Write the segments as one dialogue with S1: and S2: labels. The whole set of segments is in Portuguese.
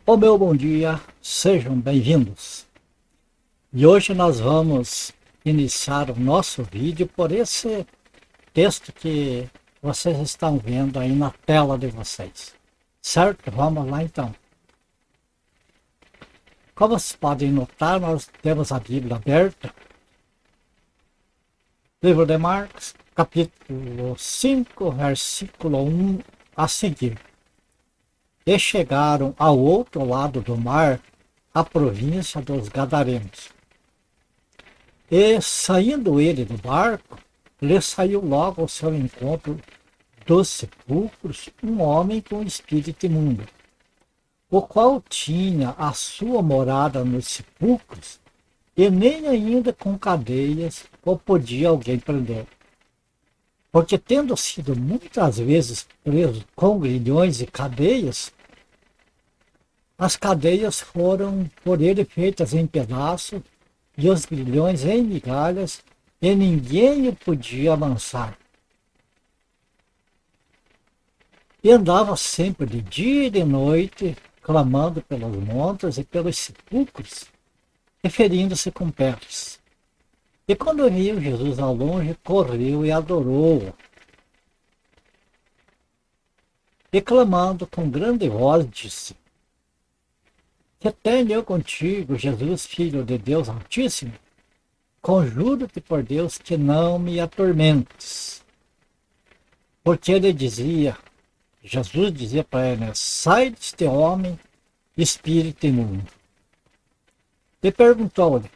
S1: O meu bom dia, sejam bem-vindos. E hoje nós vamos iniciar o nosso vídeo por esse texto que vocês estão vendo aí na tela de vocês. Certo? Vamos lá então. Como vocês podem notar, nós temos a Bíblia aberta. Livro de Marcos, capítulo 5, versículo 1 a seguir. E chegaram ao outro lado do mar, a província dos Gadarenos. E, saindo ele do barco, lhe saiu logo ao seu encontro dos sepulcros um homem com espírito imundo, o qual tinha a sua morada nos sepulcros, e nem ainda com cadeias o podia alguém prender. Porque, tendo sido muitas vezes preso com grilhões e cadeias, as cadeias foram por ele feitas em pedaços e os grilhões em migalhas, e ninguém o podia amansar. E andava sempre de dia e de noite, clamando pelos montes e pelos sepulcros, referindo-se com pedras. E quando viu Jesus ao longe, correu e adorou-o. E clamando com grande voz, disse: Que tenho eu contigo, Jesus, Filho de Deus Altíssimo? Conjuro-te por Deus que não me atormentes. Porque ele dizia, Jesus dizia para ele, sai deste homem, espírito imundo. E perguntou-lhe,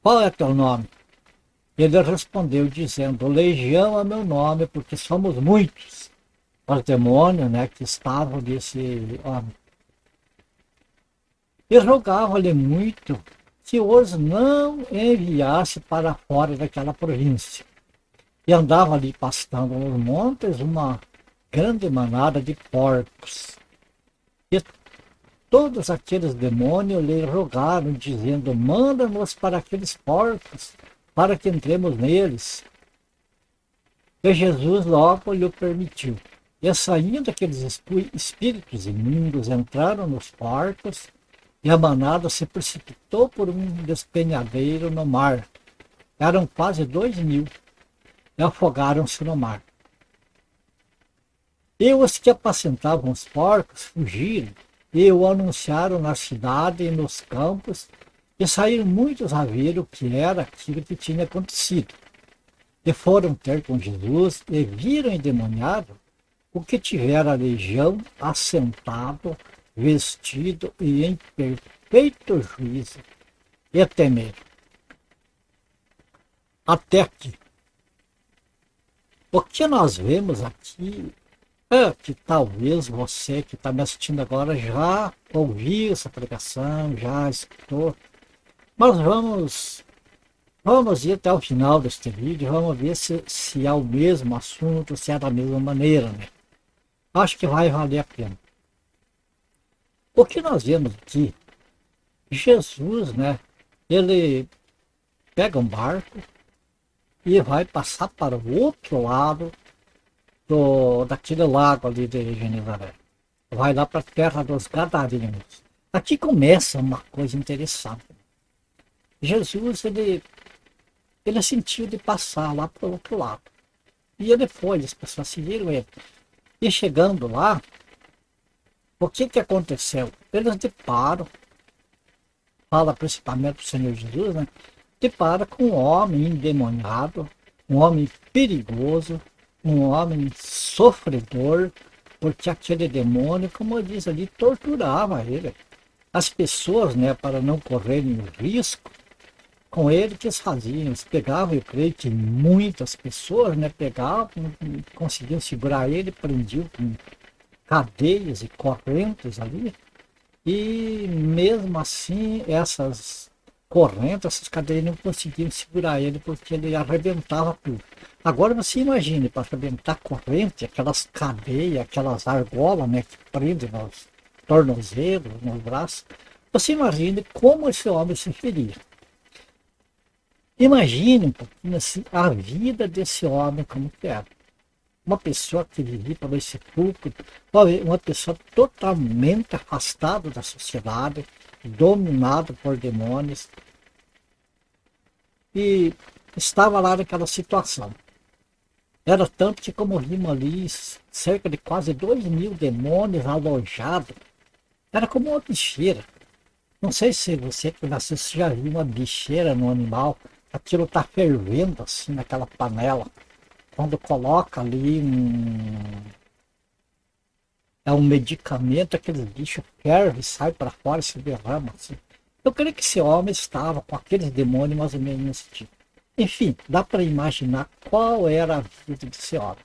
S1: qual é teu nome? Ele respondeu dizendo, Legião é meu nome, porque somos muitos. Os demônios, que estavam desse homem. E rogava-lhe muito que os não enviasse para fora daquela província. E andava ali pastando nos montes uma grande manada de porcos. E todos aqueles demônios lhe rogaram, dizendo, manda-nos para aqueles porcos, para que entremos neles. E Jesus logo lhe permitiu. E saindo aqueles espíritos imundos, entraram nos porcos, e a manada se precipitou por um despenhadeiro no mar. Eram quase 2.000, e afogaram-se no mar. E os que apacentavam os porcos fugiram, e o anunciaram na cidade e nos campos, e saíram muitos a ver o que era aquilo que tinha acontecido. E foram ter com Jesus, e viram endemoniado o que tivera a legião assentado, vestido e em perfeito juízo, e temer. Até aqui. O que nós vemos aqui é que talvez você que está me assistindo agora já ouviu essa pregação, já escutou, mas vamos ir até o final deste vídeo, vamos ver se é o mesmo assunto, se é da mesma maneira, Acho que vai valer a pena. O que nós vemos aqui, Jesus, ele pega um barco e vai passar para o outro lado daquele lago ali de Genezaré. Vai lá para a terra dos Gadarenos. Aqui começa uma coisa interessante. Jesus, ele sentiu de passar lá para o outro lado. E ele foi, as pessoas seguiram ele. E chegando lá, o que aconteceu? Eles deparam, fala principalmente para o Senhor Jesus, depara com um homem endemoniado, um homem perigoso, um homem sofredor, porque aquele demônio, como diz ali, torturava ele. As pessoas, para não correrem o risco, com ele que eles faziam, eles pegavam, eu creio que muitas pessoas, pegavam, conseguiam segurar ele, prendiam com cadeias e correntes ali, e mesmo assim essas correntes, essas cadeias não conseguiam segurar ele porque ele arrebentava tudo. Agora você imagine, para arrebentar corrente, aquelas cadeias, aquelas argolas que prendem nos tornozelos, nos braços, você imagine como esse homem se feria. Imagine um pouquinho assim, a vida desse homem como que era. uma pessoa que vivia para o sepulcro, uma pessoa totalmente afastada da sociedade, dominada por demônios, e estava lá naquela situação. Era tanto que, como vimos ali, cerca de quase 2.000 demônios alojados. Era como uma bicheira. Não sei se você que nasceu, você já viu uma bicheira no animal. Aquilo está fervendo assim naquela panela. Quando coloca ali um medicamento, aquele bicho ferve, sai para fora e se derrama assim. Eu creio que esse homem estava com aqueles demônios mais ou menos nesse tipo. Enfim, dá para imaginar qual era a vida desse homem.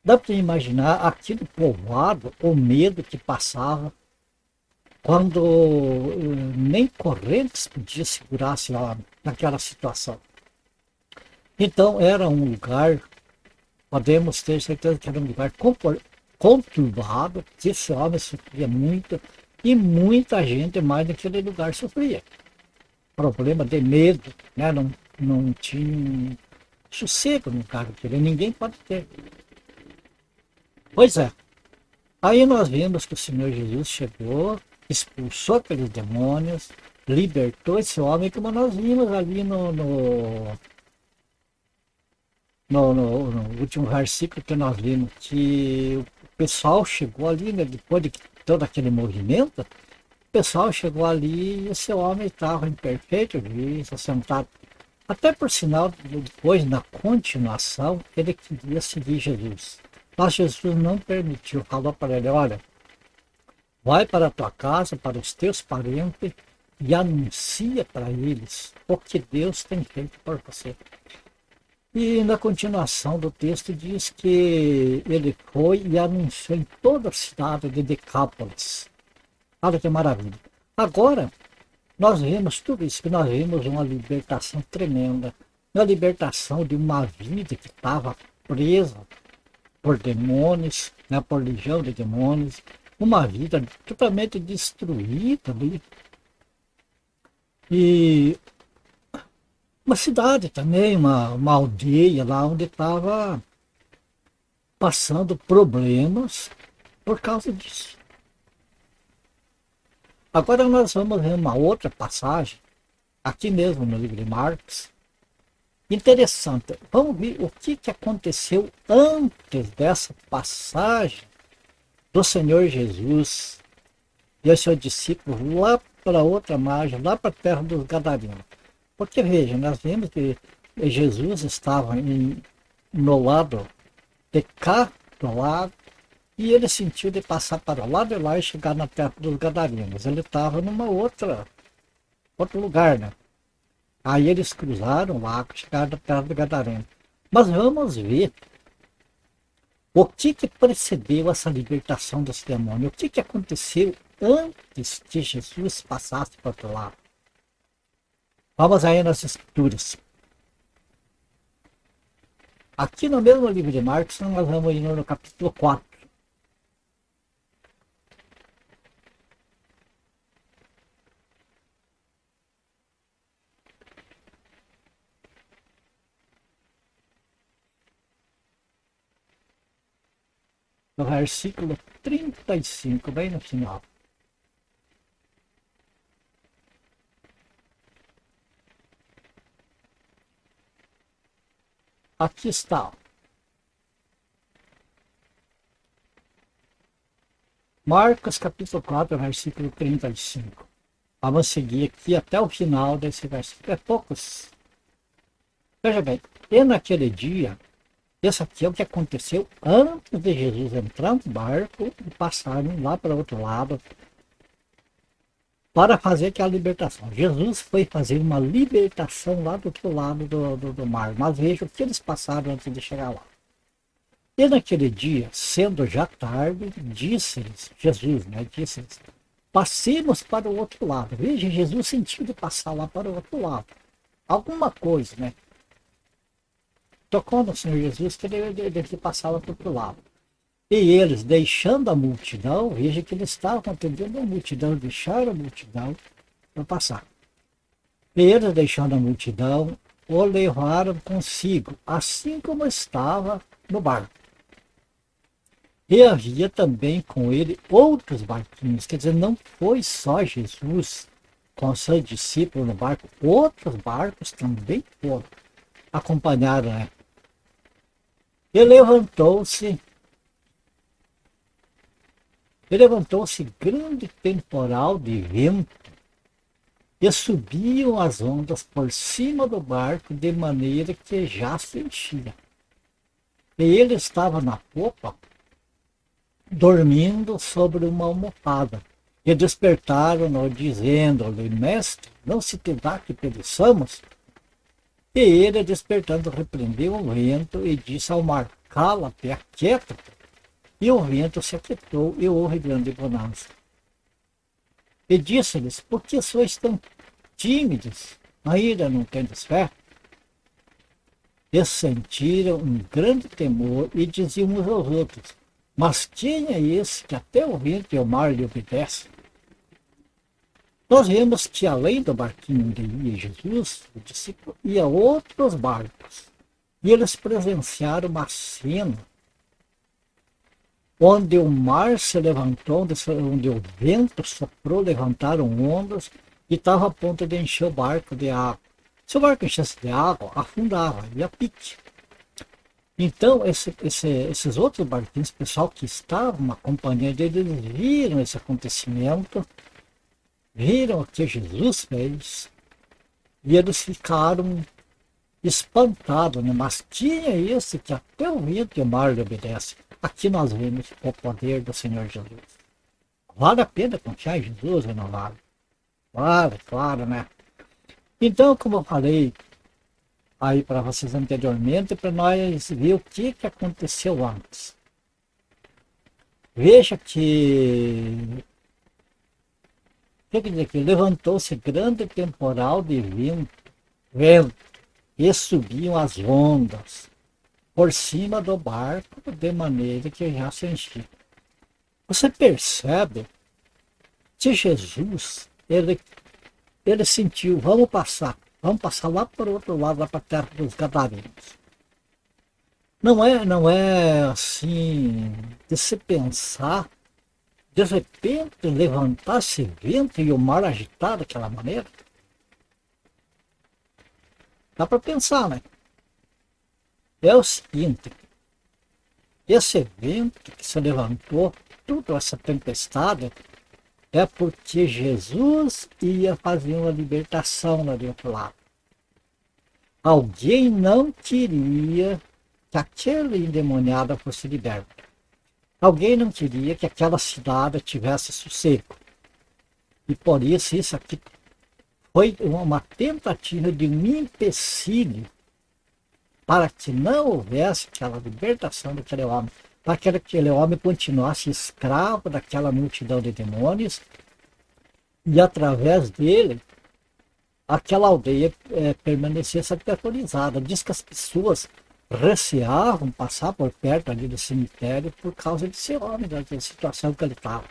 S1: Dá para imaginar aquele povoado, o medo que passava, quando nem correntes podia segurar esse homem naquela situação. Então era um lugar, podemos ter certeza que era um lugar conturbado, que esse homem sofria muito, e muita gente mais naquele lugar sofria. Problema de medo, né? Não tinha sossego no carro dele, ninguém pode ter. Pois é, aí nós vimos que o Senhor Jesus chegou, expulsou aqueles demônios, libertou esse homem, como nós vimos ali no último versículo que nós vimos, que o pessoal chegou ali, né, depois de todo aquele movimento, o pessoal chegou ali e esse homem estava em perfeito juízo, sentado. Até por sinal, depois, na continuação, ele queria seguir Jesus. Mas Jesus não permitiu, falou para ele, olha, vai para a tua casa, para os teus parentes e anuncia para eles o que Deus tem feito por você. E na continuação do texto diz que ele foi e anunciou em toda a cidade de Decápolis. Olha que maravilha. Agora, nós vemos tudo isso, que nós vemos uma libertação tremenda, uma libertação de uma vida que estava presa por demônios, né, por legião de demônios, uma vida totalmente destruída ali. E uma cidade também, uma aldeia lá onde estava passando problemas por causa disso. Agora nós vamos ver uma outra passagem, aqui mesmo no livro de Marcos. Interessante. Vamos ver o que aconteceu antes dessa passagem do Senhor Jesus e os seus discípulos lá para outra margem, lá para a terra dos Gadarenos. Porque veja, nós vimos que Jesus estava no lado de cá do lago, e ele sentiu de passar para o lado de lá e chegar na terra dos Gadarenos. Ele estava numa outro lugar, né? Aí eles cruzaram o lago, chegaram na terra dos Gadarenos. Mas vamos ver o que precedeu essa libertação desse demônio. O que aconteceu antes que Jesus passasse para o outro lado. Vamos aí nas escrituras. Aqui no mesmo livro de Marcos, nós vamos ir no capítulo 4. No versículo 35, bem no final. Aqui está. Marcos capítulo 4, versículo 35. Vamos seguir aqui até o final desse versículo. É poucos. Veja bem, e naquele dia, esse aqui é o que aconteceu antes de Jesus entrar no barco e passarem lá para o outro lado para fazer aquela libertação. Jesus foi fazer uma libertação lá do outro lado do mar. Mas veja o que eles passaram antes de chegar lá. E naquele dia, sendo já tarde, disse-lhes, Jesus, né, disse-lhes, passemos para o outro lado. Veja, Jesus sentiu de passar lá para o outro lado. Alguma coisa, né? Tocou no Senhor Jesus que ele passava para o outro lado. E eles, deixando a multidão, veja que eles estavam atendendo a multidão, deixaram a multidão para passar. E eles, deixando a multidão, o levaram consigo, assim como estava no barco. E havia também com ele outros barquinhos, quer dizer, não foi só Jesus com seus discípulos no barco, outros barcos também foram, acompanharam, né? E levantou-se grande temporal de vento, e subiam as ondas por cima do barco, de maneira que já se enchia. E ele estava na popa, dormindo sobre uma almofada. E despertaram-no, dizendo-lhe: Mestre, não se te dá que pereçamos? E ele, despertando, repreendeu o vento e disse ao mar: Cala-te, aquieta-te. E o vento se aquietou e houve grande bonança. E disse-lhes: Por que sois tão tímidos? Ainda não tendes fé? E sentiram um grande temor e diziam uns aos outros: Mas quem é esse que até o vento e o mar lhe obedecem? Nós vemos que além do barquinho onde ia Jesus, o discípulo, ia outros barcos. E eles presenciaram uma cena onde o mar se levantou, onde o vento soprou, levantaram ondas e estava a ponto de encher o barco de água. Se o barco enchesse de água, afundava, ia pique. Então, esses outros barquinhos, pessoal que estavam acompanhando eles, viram esse acontecimento, viram o que Jesus fez, e eles ficaram espantados, né? Mas tinha esse que até o vento e o mar lhe obedece. Aqui nós vemos o poder do Senhor Jesus. Vale a pena confiar em Jesus ou não vale? Vale, claro, né? Então, como eu falei aí para vocês anteriormente, para nós ver o que aconteceu antes. Veja que quer dizer que levantou-se grande temporal de vento, e subiam as ondas por cima do barco, de maneira que já se enchia. Você percebe que Jesus, ele sentiu: vamos passar lá para o outro lado, lá para a terra dos Gadarenos. Não é assim de se pensar, de repente levantar esse vento e o mar agitar daquela maneira. Dá para pensar, né? É o seguinte: esse vento que se levantou, toda essa tempestade, é porque Jesus ia fazer uma libertação lá do outro lado. Alguém não queria que aquele endemoniado fosse liberto. Alguém não queria que aquela cidade tivesse sossego. E por isso aqui foi uma tentativa de um empecilho para que não houvesse aquela libertação daquele homem, para que aquele homem continuasse escravo daquela multidão de demônios, e através dele aquela aldeia permanecesse aterrorizada. Diz que as pessoas receavam passar por perto ali do cemitério por causa desse homem, da situação que ele estava.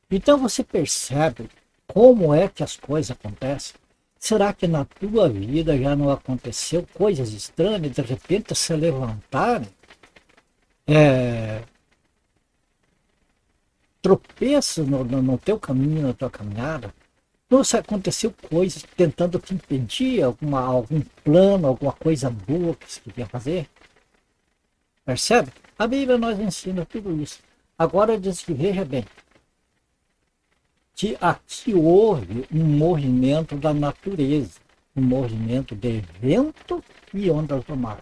S1: Então você percebe como é que as coisas acontecem. Será que na tua vida já não aconteceu coisas estranhas, de repente se levantarem, tropeços no teu caminho, na tua caminhada? Não se aconteceu coisas tentando te impedir, algum plano, alguma coisa boa que você queria fazer? Percebe? A Bíblia nos ensina tudo isso. Agora diz que, veja bem, que aqui houve um movimento da natureza, um movimento de vento e ondas do mar.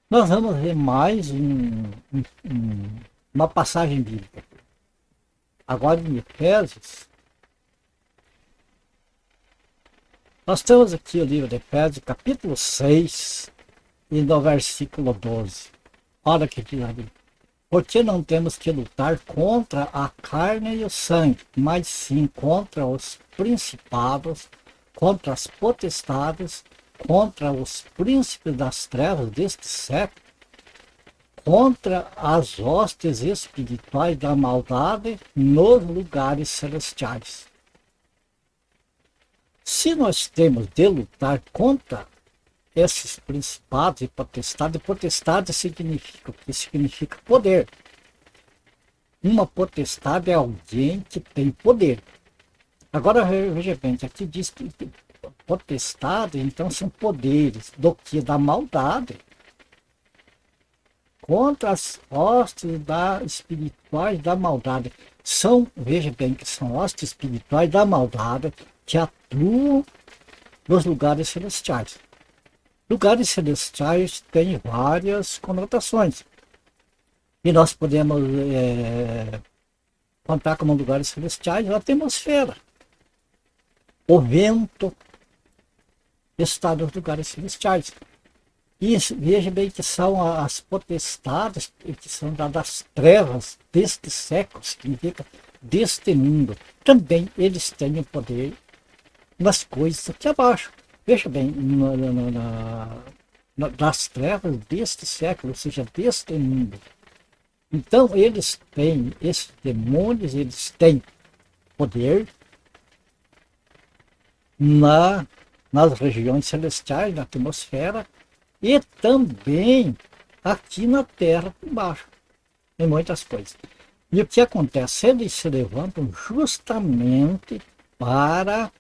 S1: Nós vamos ver mais uma passagem bíblica. Agora em Efésios, nós temos aqui o livro de Efésios, capítulo 6, e no versículo 12. Olha que diz a Bíblia: Porque não temos que lutar contra a carne e o sangue, mas sim contra os principados, contra as potestades, contra os príncipes das trevas deste século, contra as hostes espirituais da maldade nos lugares celestiais. Se nós temos de lutar contra esses principados e potestades, potestade significa o que? Significa poder. Uma potestade é alguém que tem poder. Agora veja bem, aqui diz que potestade, então são poderes do que? Da maldade. Contra as hostes espirituais da maldade. Veja bem, que são hostes espirituais da maldade que atuam nos lugares celestiais. Lugares celestiais têm várias conotações. E nós podemos contar como lugares celestiais a atmosfera. O vento está nos lugares celestiais. E veja bem que são as potestades que são das trevas deste século, significa deste mundo. Também eles têm o poder nas coisas aqui abaixo. Veja bem, das trevas deste século, ou seja, deste mundo. Então eles têm, esses demônios, eles têm poder nas regiões celestiais, na atmosfera, e também aqui na terra por baixo, em muitas coisas. E o que acontece? Eles se levantam justamente para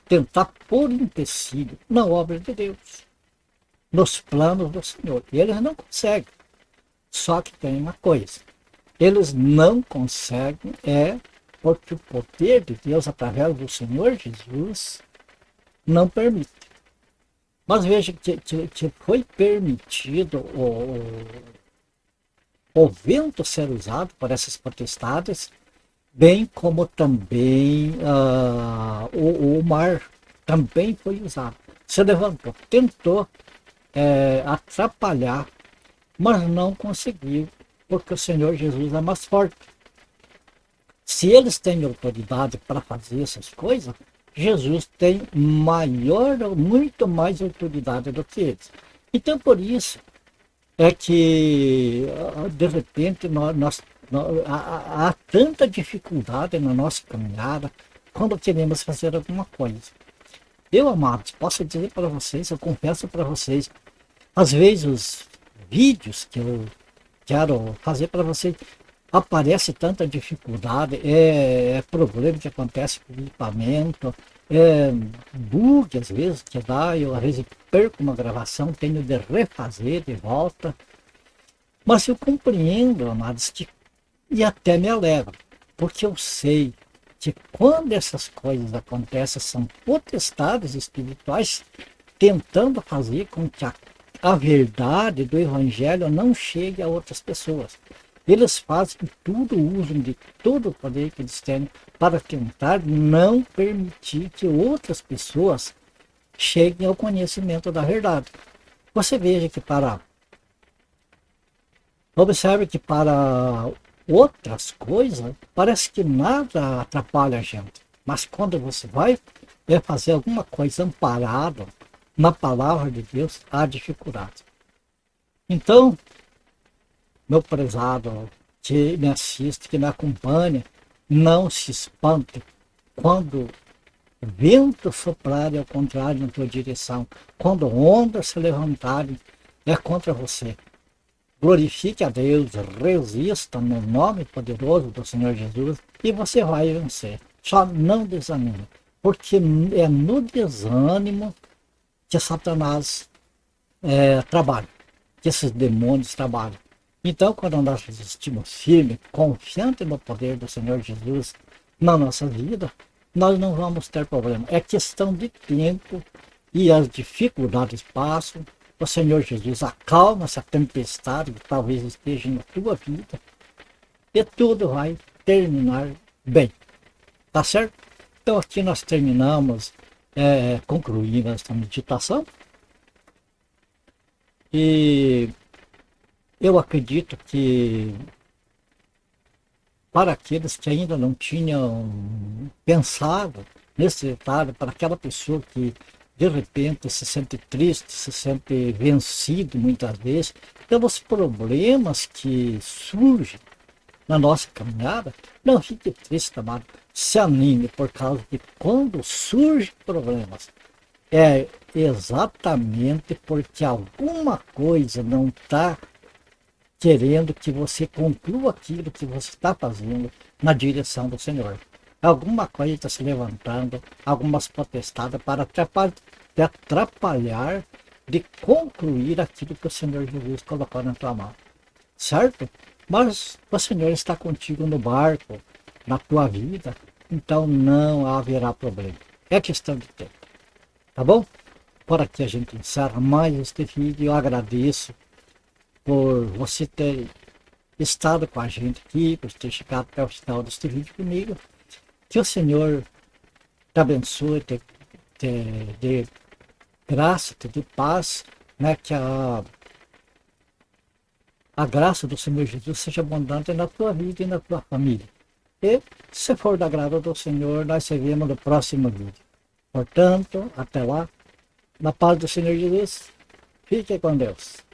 S1: tentar pôr empecilho na obra de Deus, nos planos do Senhor. E eles não conseguem. Só que tem uma coisa, eles não conseguem porque o poder de Deus através do Senhor Jesus não permite. Mas veja que foi permitido o vento ser usado por essas potestades, bem como também o mar também foi usado. Se levantou, tentou atrapalhar, mas não conseguiu, porque o Senhor Jesus é mais forte. Se eles têm autoridade para fazer essas coisas, Jesus tem muito mais autoridade do que eles. Então, por isso, é que, de repente, há tanta dificuldade na nossa caminhada quando queremos fazer alguma coisa. Eu, amados, posso dizer para vocês, eu confesso para vocês, às vezes os vídeos que eu quero fazer para vocês, aparece tanta dificuldade, problema que acontece com o equipamento, bug às vezes que dá, eu às vezes perco uma gravação, tenho de refazer de volta, mas eu compreendo, amados, e até me alegro, porque eu sei que quando essas coisas acontecem, são potestades espirituais tentando fazer com que a verdade do Evangelho não chegue a outras pessoas. Eles fazem tudo, usam de todo o poder que eles têm para tentar não permitir que outras pessoas cheguem ao conhecimento da verdade. Você veja que observe que para outras coisas, parece que nada atrapalha a gente. Mas quando você vai fazer alguma coisa amparado na palavra de Deus, há dificuldade. Então, meu prezado que me assiste, que me acompanha, não se espante quando vento soprar ao contrário na tua direção, quando ondas se levantarem contra você. Glorifique a Deus, resista no nome poderoso do Senhor Jesus e você vai vencer. Só não desanime, porque é no desânimo que Satanás trabalha, que esses demônios trabalham. Então, quando nós resistimos firme, confiante no poder do Senhor Jesus na nossa vida, nós não vamos ter problema. É questão de tempo e as dificuldades passam. O Senhor Jesus acalma essa tempestade que talvez esteja na tua vida e tudo vai terminar bem. Tá certo? Então, aqui nós terminamos, concluindo esta meditação. E eu acredito que para aqueles que ainda não tinham pensado nesse detalhe, para aquela pessoa que de repente se sente triste, se sente vencido muitas vezes, pelos problemas que surgem na nossa caminhada, não fique triste, amado. Se anime, por causa de quando surgem problemas, É exatamente porque alguma coisa não está querendo que você conclua aquilo que você está fazendo na direção do Senhor. Alguma coisa está se levantando, algumas potestades para te atrapalhar de concluir aquilo que o Senhor Jesus colocou na tua mão. Certo? Mas o Senhor está contigo no barco, na tua vida, então não haverá problema. É questão de tempo. Tá bom? Por aqui a gente encerra mais este vídeo. Eu agradeço por você ter estado com a gente aqui, por ter chegado até o final deste vídeo comigo. Que o Senhor te abençoe, te dê graça, te dê paz, né? Que a graça do Senhor Jesus seja abundante na tua vida e na tua família. E, se for da graça do Senhor, nós se vemos no próximo vídeo. Portanto, até lá, na paz do Senhor Jesus, fique com Deus.